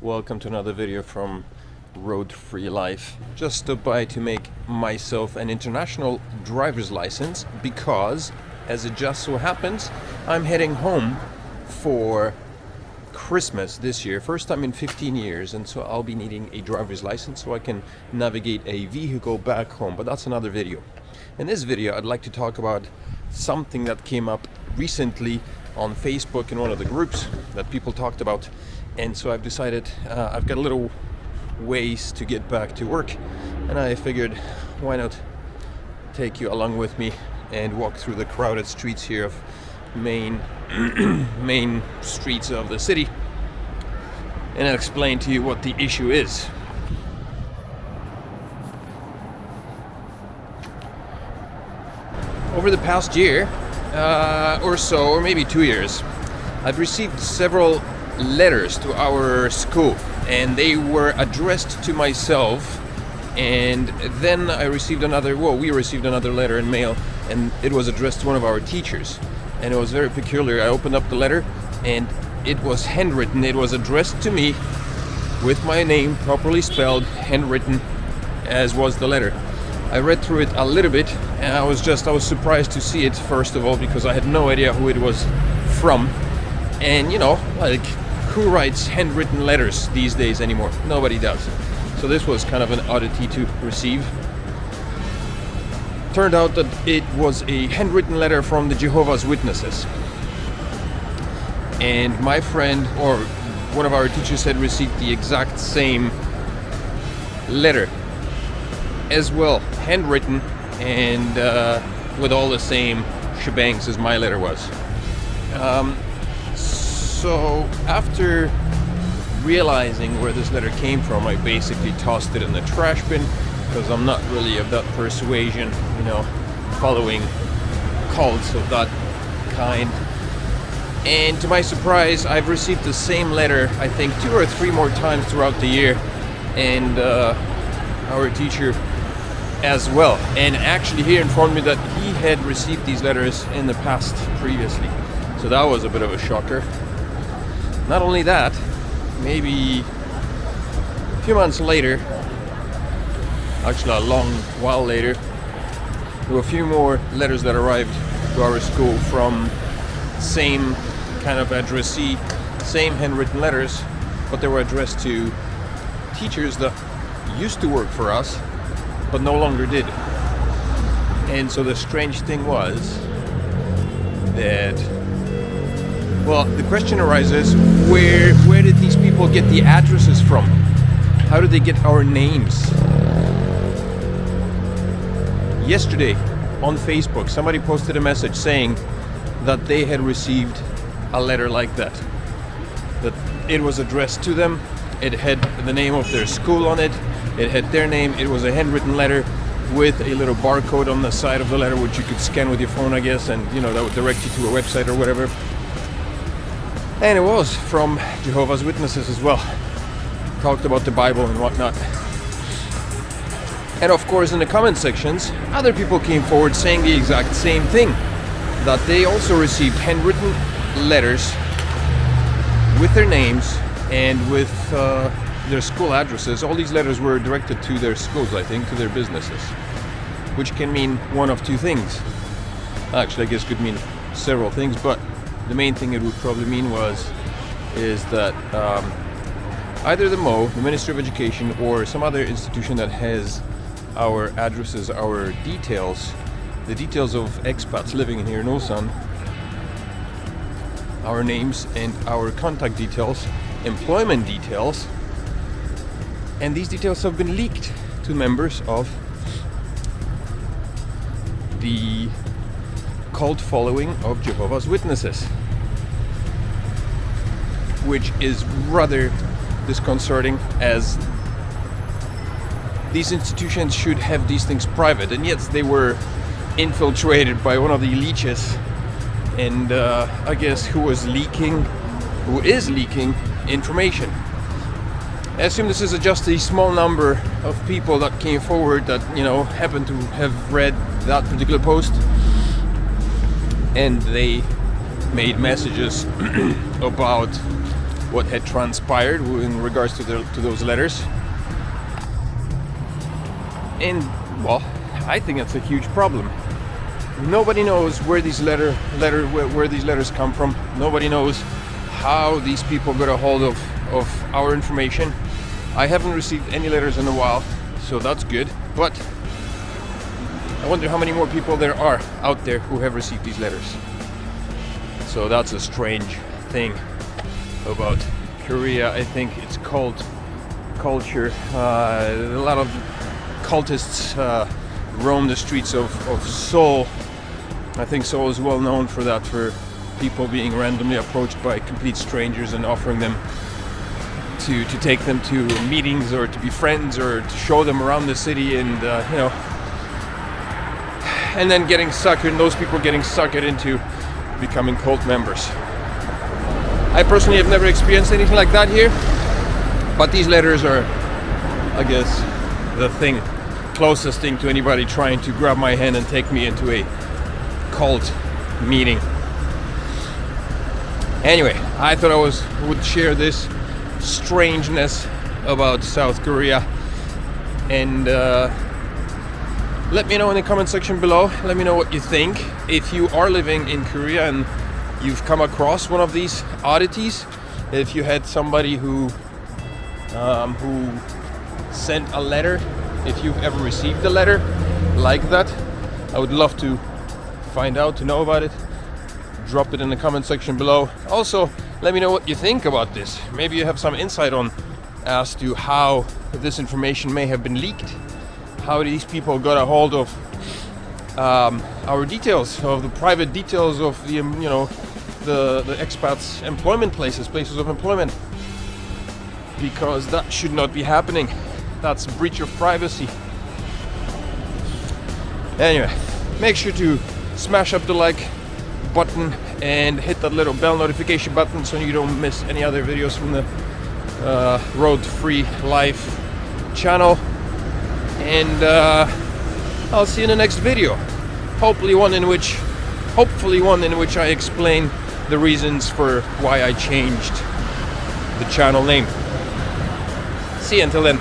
Welcome to another video from Road Free Life. Just stopped by to make myself an international driver's license because, as it just so happens, I'm heading home for Christmas this year, first time in 15 years, and so I'll be needing a driver's license so I can navigate a vehicle back home, but that's another video. In this video, I'd like to talk about something that came up recently on Facebook in one of the groups that people talked about, and so I've decided I've got a little ways to get back to work, and I figured why not take you along with me and walk through the crowded streets here of main streets of the city, and I'll explain to you what the issue is. Over the past year or so, or maybe 2 years, I've received several letters to our school, and they were addressed to myself, and then we received another letter in mail, and it was addressed to one of our teachers, and it was very peculiar. I opened up the letter and it was handwritten. It was addressed to me with my name properly spelled, handwritten, as was the letter. I read through it a little bit, and I was surprised to see it, first of all, because I had no idea who it was from. And who writes handwritten letters these days anymore? Nobody does. So this was kind of an oddity to receive. Turned out that it was a handwritten letter from the Jehovah's Witnesses. And my friend, or one of our teachers, had received the exact same letter as well, handwritten, and with all the same shebangs as my letter was. So after realizing where this letter came from, I basically tossed it in the trash bin, because I'm not really of that persuasion, following cults of that kind. And to my surprise, I've received the same letter, I think 2 or 3 more times throughout the year, and our teacher as well. And actually he informed me that he had received these letters in the past previously. So that was a bit of a shocker. Not only that, maybe a few months later, actually a long while later, there were a few more letters that arrived to our school from same kind of addressee, same handwritten letters, but they were addressed to teachers that used to work for us but no longer did. And so the strange thing was that, the question arises, where did these people get the addresses from? How did they get our names? Yesterday on Facebook, somebody posted a message saying that they had received a letter like that it was addressed to them. It had the name of their school on it. It had their name. It was a handwritten letter with a little barcode on the side of the letter, which you could scan with your phone, I guess, and that would direct you to a website or whatever. And it was from Jehovah's Witnesses as well. Talked about the Bible and whatnot. And of course, in the comment sections, other people came forward saying the exact same thing, that they also received handwritten letters with their names and with their school addresses. All these letters were directed to their schools, I think, to their businesses, which can mean one of two things. Actually, I guess could mean several things, but the main thing it would probably mean is that either the MO, the Ministry of Education, or some other institution that has our addresses, our details, the details of expats living here in Ulsan, our names and our contact details, employment details, and these details have been leaked to members of the cult following of Jehovah's Witnesses, which is rather disconcerting, as these institutions should have these things private, and yet they were infiltrated by one of the leeches, and I guess who is leaking information. I assume this is just a small number of people that came forward that happen to have read that particular post, and they made messages about what had transpired in regards to those letters. And well, I think that's a huge problem. Nobody knows where these where these letters come from. Nobody knows how these people got a hold of our information. I haven't received any letters in a while, so that's good. But I wonder how many more people there are out there who have received these letters. So that's a strange thing about Korea. I think it's cult culture. A lot of cultists roam the streets of Seoul. I think Seoul is well known for that, for people being randomly approached by complete strangers and offering them to take them to meetings or to be friends or to show them around the city, and and then getting suckered, and those people getting suckered into becoming cult members. I personally have never experienced anything like that here, but these letters are, I guess, the closest thing to anybody trying to grab my hand and take me into a cult meeting. Anyway, I thought I would share this strangeness about South Korea, and let me know in the comment section below. Let me know what you think. If you are living in Korea and you've come across one of these oddities, if you had somebody who sent a letter, if you've ever received a letter like that, I would love to find out, to know about it. Drop it in the comment section below. Also, let me know what you think about this. Maybe you have some insight on as to how this information may have been leaked, how these people got a hold of our details, of the private details of the the expats' employment places of employment, because that should not be happening. That's a breach of privacy. Anyway, make sure to smash up the like button and hit that little bell notification button so you don't miss any other videos from the Road Free Life channel. And I'll see you in the next video. Hopefully one in which I explain the reasons for why I changed the channel name. See you until then.